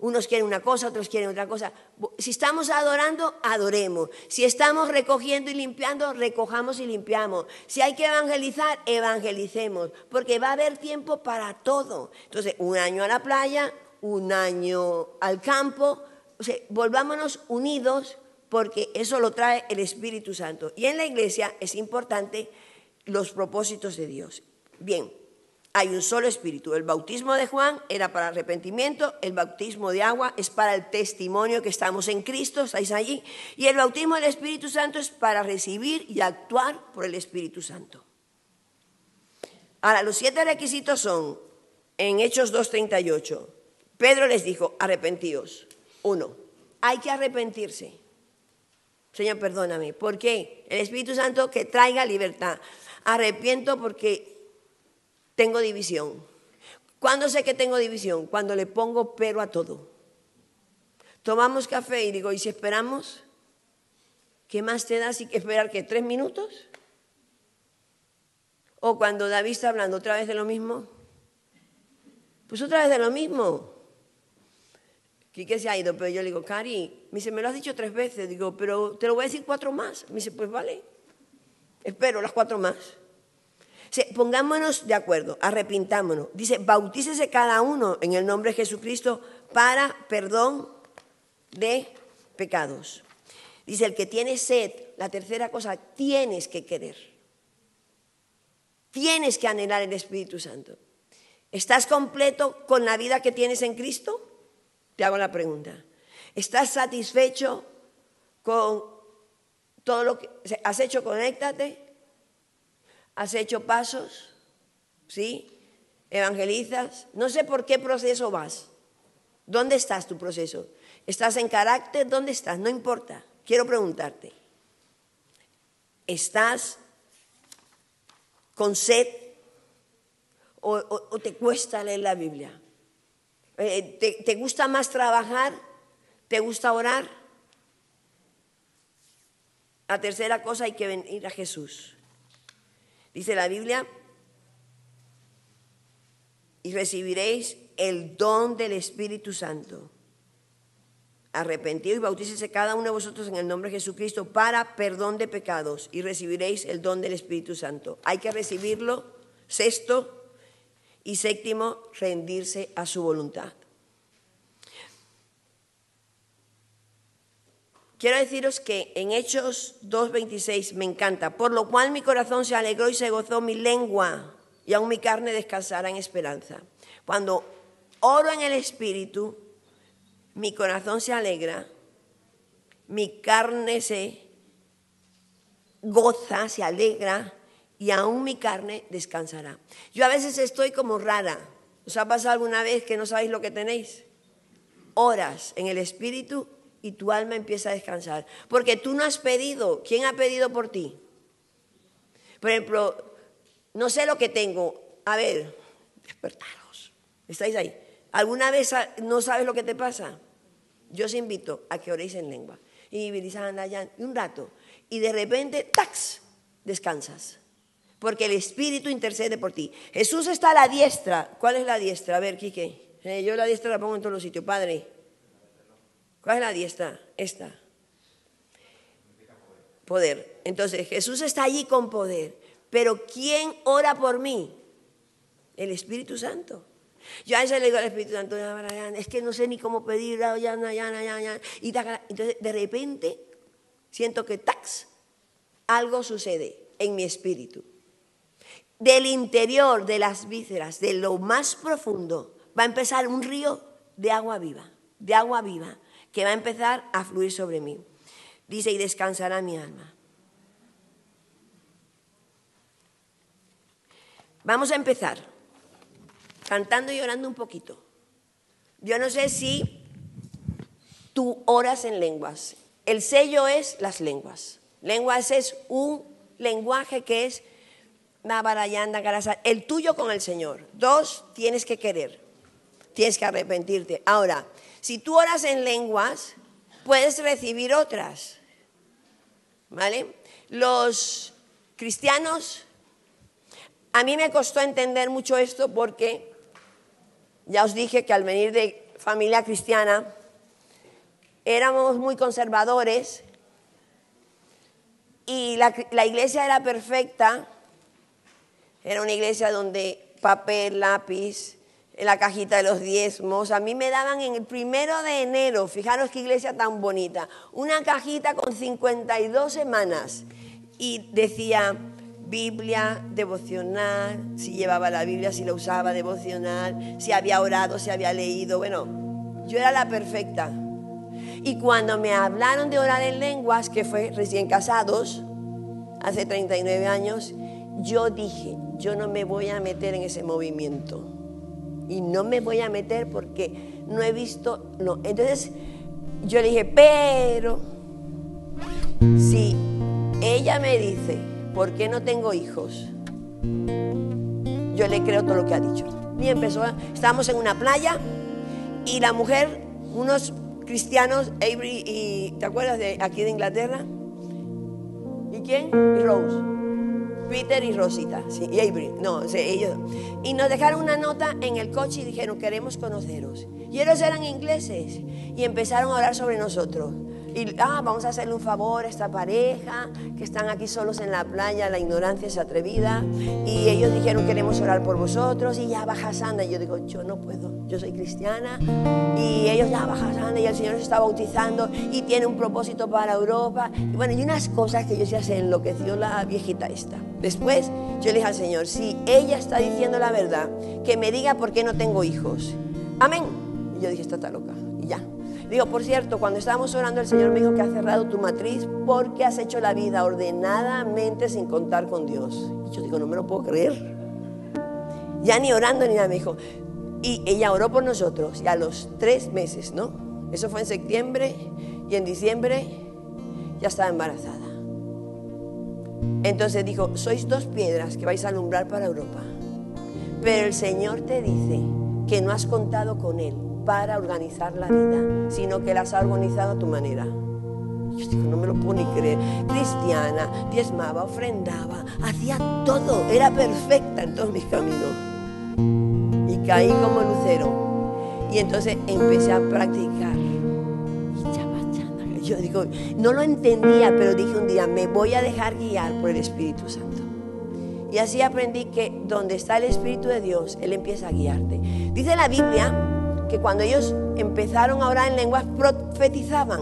Unos quieren una cosa, otros quieren otra cosa. Si estamos adorando, adoremos. Si estamos recogiendo y limpiando, recojamos y limpiamos. Si hay que evangelizar, evangelicemos. Porque va a haber tiempo para todo. Entonces, un año a la playa, un año al campo. O sea, volvámonos unidos porque eso lo trae el Espíritu Santo. Y en la iglesia es importante los propósitos de Dios. Bien. Hay un solo espíritu. El bautismo de Juan era para arrepentimiento, el bautismo de agua es para el testimonio que estamos en Cristo, estáis allí, y el bautismo del Espíritu Santo es para recibir y actuar por el Espíritu Santo. Ahora, los 7 requisitos son, en Hechos 2:38, Pedro les dijo, arrepentíos. 1, hay que arrepentirse. Señor, perdóname. ¿Por qué? El Espíritu Santo que traiga libertad. Arrepiento porque tengo división. ¿Cuándo sé que tengo división? Cuando le pongo pero a todo. Tomamos café y digo, ¿y si esperamos? ¿Qué más te da si que esperar que 3 minutos? O cuando David está hablando otra vez de lo mismo, pues otra vez de lo mismo. Quique se ha ido, pero yo le digo, Cari, me dice, me lo has dicho 3 veces. Digo, pero te lo voy a decir 4 más. Me dice, pues vale, espero las 4 más. Pongámonos de acuerdo, arrepintámonos. Dice, bautícese cada uno en el nombre de Jesucristo para perdón de pecados. Dice, el que tiene sed, la tercera cosa, tienes que querer. Tienes que anhelar el Espíritu Santo. ¿Estás completo con la vida que tienes en Cristo? Te hago la pregunta. ¿Estás satisfecho con todo lo que has hecho? Conéctate. ¿Has hecho pasos? ¿Sí? ¿Evangelizas? No sé por qué proceso vas. ¿Dónde estás tu proceso? ¿Estás en carácter? ¿Dónde estás? No importa. Quiero preguntarte. ¿Estás con sed o te cuesta leer la Biblia? ¿Te gusta más trabajar? ¿Te gusta orar? La tercera cosa, hay que venir a Jesús. Dice la Biblia, y recibiréis el don del Espíritu Santo. Arrepentidos y bautícese cada uno de vosotros en el nombre de Jesucristo para perdón de pecados y recibiréis el don del Espíritu Santo. Hay que recibirlo. 6º y 7º, rendirse a su voluntad. Quiero deciros que en Hechos 2:26 me encanta, por lo cual mi corazón se alegró y se gozó mi lengua, y aún mi carne descansará en esperanza. Cuando oro en el Espíritu, mi corazón se alegra, mi carne se goza, se alegra, y aún mi carne descansará. Yo a veces estoy como rara. ¿Os ha pasado alguna vez que no sabéis lo que tenéis? Oras en el Espíritu y tu alma empieza a descansar. Porque tú no has pedido. ¿Quién ha pedido por ti? Por ejemplo, no sé lo que tengo. A ver, despertaros. ¿Estáis ahí? ¿Alguna vez no sabes lo que te pasa? Yo os invito a que oréis en lengua. Y un rato. Y de repente, ¡tax!, descansas. Porque el Espíritu intercede por ti. Jesús está a la diestra. ¿Cuál es la diestra? A ver, Quique. Yo la diestra la pongo en todos los sitios. Padre, ¿cuál es la diestra? Esta. Poder. Entonces, Jesús está allí con poder. Pero ¿quién ora por mí? El Espíritu Santo. Yo a veces le digo al Espíritu Santo, es que no sé ni cómo pedir. Y entonces, de repente, siento que ¡tax!, algo sucede en mi espíritu. Del interior, de las vísceras, de lo más profundo, va a empezar un río de agua viva, que va a empezar a fluir sobre mí. Dice, y descansará mi alma. Vamos a empezar cantando y orando un poquito. Yo no sé si tú oras en lenguas. El sello es las lenguas. Lenguas es un lenguaje que es el tuyo con el Señor. 2, tienes que querer, tienes que arrepentirte. Ahora, si tú oras en lenguas, puedes recibir otras, ¿vale? Los cristianos, a mí me costó entender mucho esto porque ya os dije que al venir de familia cristiana éramos muy conservadores y la iglesia era perfecta. Era una iglesia donde papel, lápiz, en la cajita de los diezmos. A mí me daban en el 1 de enero, fijaros qué iglesia tan bonita, una cajita con 52 semanas. Y decía Biblia, devocional, si llevaba la Biblia, si la usaba, devocional, si había orado, si había leído. Bueno, yo era la perfecta. Y cuando me hablaron de orar en lenguas, que fue recién casados, hace 39 años, yo dije, yo no me voy a meter en ese movimiento. Y no me voy a meter porque no he visto, no. Entonces yo le dije, pero si ella me dice, ¿por qué no tengo hijos? Yo le creo todo lo que ha dicho. Y empezó, estábamos en una playa y la mujer, unos cristianos, Avery y, ¿te acuerdas de aquí de Inglaterra? ¿Y quién? Y Rose. Peter y Rosita, sí, y Avery, no, sí, ellos. Y nos dejaron una nota en el coche y dijeron, queremos conoceros. Y ellos eran ingleses y empezaron a hablar sobre nosotros. Y vamos a hacerle un favor a esta pareja que están aquí solos en la playa, la ignorancia es atrevida. Y ellos dijeron, queremos orar por vosotros. Y ya baja Sanda. Y yo digo, yo no puedo, yo soy cristiana. Y ellos ya baja Sanda y el Señor se está bautizando y tiene un propósito para Europa. Y bueno, y unas cosas que ya se enloqueció la viejita esta. Después yo le dije al Señor, si ella está diciendo la verdad, que me diga por qué no tengo hijos. Amén. Y yo dije, está loca. Y ya. Digo, por cierto, cuando estábamos orando, el Señor me dijo que ha cerrado tu matriz porque has hecho la vida ordenadamente sin contar con Dios. Y yo digo, no me lo puedo creer. Ya ni orando ni nada, me dijo. Y ella oró por nosotros y a los 3 meses, ¿no? Eso fue en septiembre y en diciembre ya estaba embarazada. Entonces dijo, sois 2 piedras que vais a alumbrar para Europa. Pero el Señor te dice que no has contado con Él para organizar la vida, sino que las ha organizado a tu manera. Yo digo, no me lo puedo ni creer. Cristiana, diezmaba, ofrendaba, hacía todo, era perfecta en todos mis caminos. Y caí como lucero. Y entonces empecé a practicar. Yo digo, no lo entendía, pero dije un día, me voy a dejar guiar por el Espíritu Santo. Y así aprendí que donde está el Espíritu de Dios, Él empieza a guiarte. Dice la Biblia que cuando ellos empezaron a orar en lenguas, profetizaban.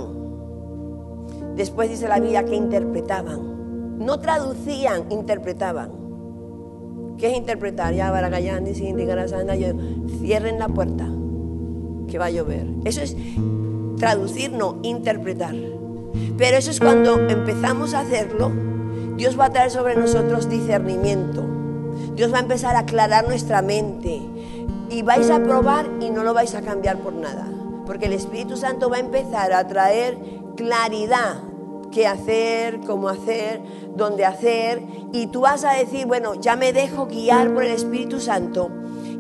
Después dice la Biblia que interpretaban. No traducían, interpretaban. ¿Qué es interpretar? Ya, Baragayán, cierren la puerta, que va a llover. Eso es traducir, no, interpretar. Pero eso es cuando empezamos a hacerlo, Dios va a traer sobre nosotros discernimiento. Dios va a empezar a aclarar nuestra mente. Y vais a probar y no lo vais a cambiar por nada. Porque el Espíritu Santo va a empezar a traer claridad. Qué hacer, cómo hacer, dónde hacer. Y tú vas a decir, bueno, ya me dejo guiar por el Espíritu Santo.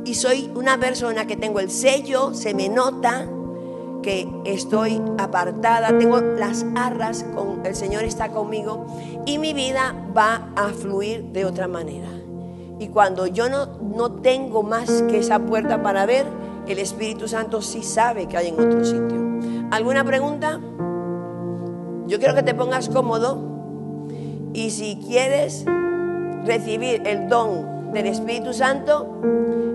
Y soy una persona que tengo el sello, se me nota que estoy apartada, tengo las arras, el Señor está conmigo. Y mi vida va a fluir de otra manera. Y cuando yo no tengo más que esa puerta para ver, el Espíritu Santo sí sabe que hay en otro sitio. ¿Alguna pregunta? Yo quiero que te pongas cómodo y si quieres recibir el don del Espíritu Santo,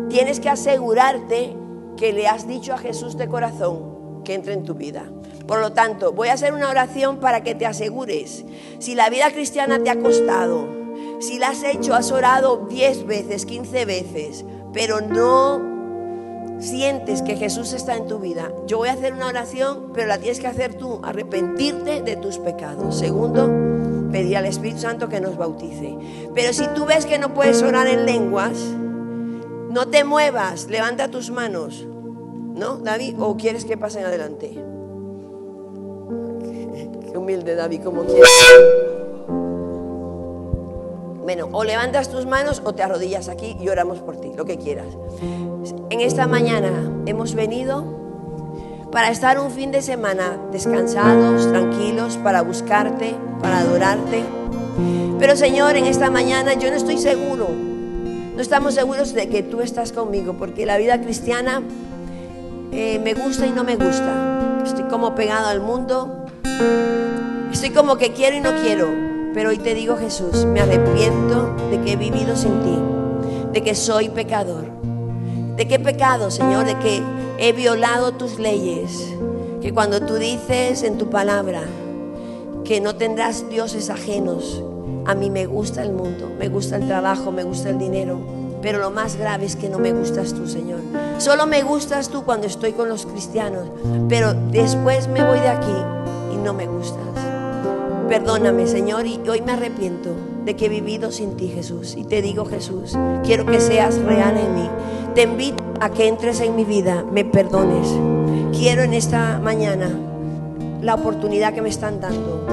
tienes que asegurarte que le has dicho a Jesús de corazón que entre en tu vida. Por lo tanto, voy a hacer una oración para que te asegures. Si la vida cristiana te ha costado, si la has hecho, has orado 10 veces, 15 veces, pero no sientes que Jesús está en tu vida, yo voy a hacer una oración, pero la tienes que hacer tú, arrepentirte de tus pecados. Segundo, pedir al Espíritu Santo que nos bautice. Pero si tú ves que no puedes orar en lenguas, no te muevas, levanta tus manos, ¿no, David? ¿O quieres que pasen adelante? Qué humilde, David, como quieras. Bueno, o levantas tus manos o te arrodillas aquí y oramos por ti, lo que quieras. En esta mañana hemos venido para estar un fin de semana descansados, tranquilos, para buscarte, para adorarte. Pero Señor, en esta mañana yo no estoy seguro, no estamos seguros de que tú estás conmigo, porque la vida cristiana me gusta y no me gusta. Estoy como pegado al mundo, estoy como que quiero y no quiero. Pero hoy te digo, Jesús, me arrepiento de que he vivido sin ti, de que soy pecador. ¿De qué pecado, Señor? De que he violado tus leyes, que cuando tú dices en tu palabra que no tendrás dioses ajenos, a mí me gusta el mundo, me gusta el trabajo, me gusta el dinero, pero lo más grave es que no me gustas tú, Señor. Solo me gustas tú cuando estoy con los cristianos, pero después me voy de aquí y no me gustas. Perdóname, Señor, y hoy me arrepiento de que he vivido sin ti, Jesús. Y te digo, Jesús, quiero que seas real en mí. Te invito a que entres en mi vida, me perdones. Quiero en esta mañana la oportunidad que me están dando.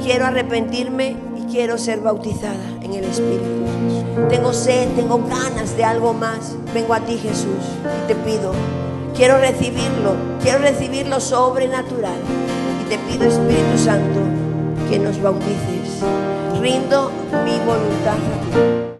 Quiero arrepentirme y quiero ser bautizada en el Espíritu. Tengo sed, tengo ganas de algo más. Vengo a ti, Jesús, y te pido. Quiero recibirlo sobrenatural. Y te pido, Espíritu Santo, que nos bautices. rindo mi voluntad a ti.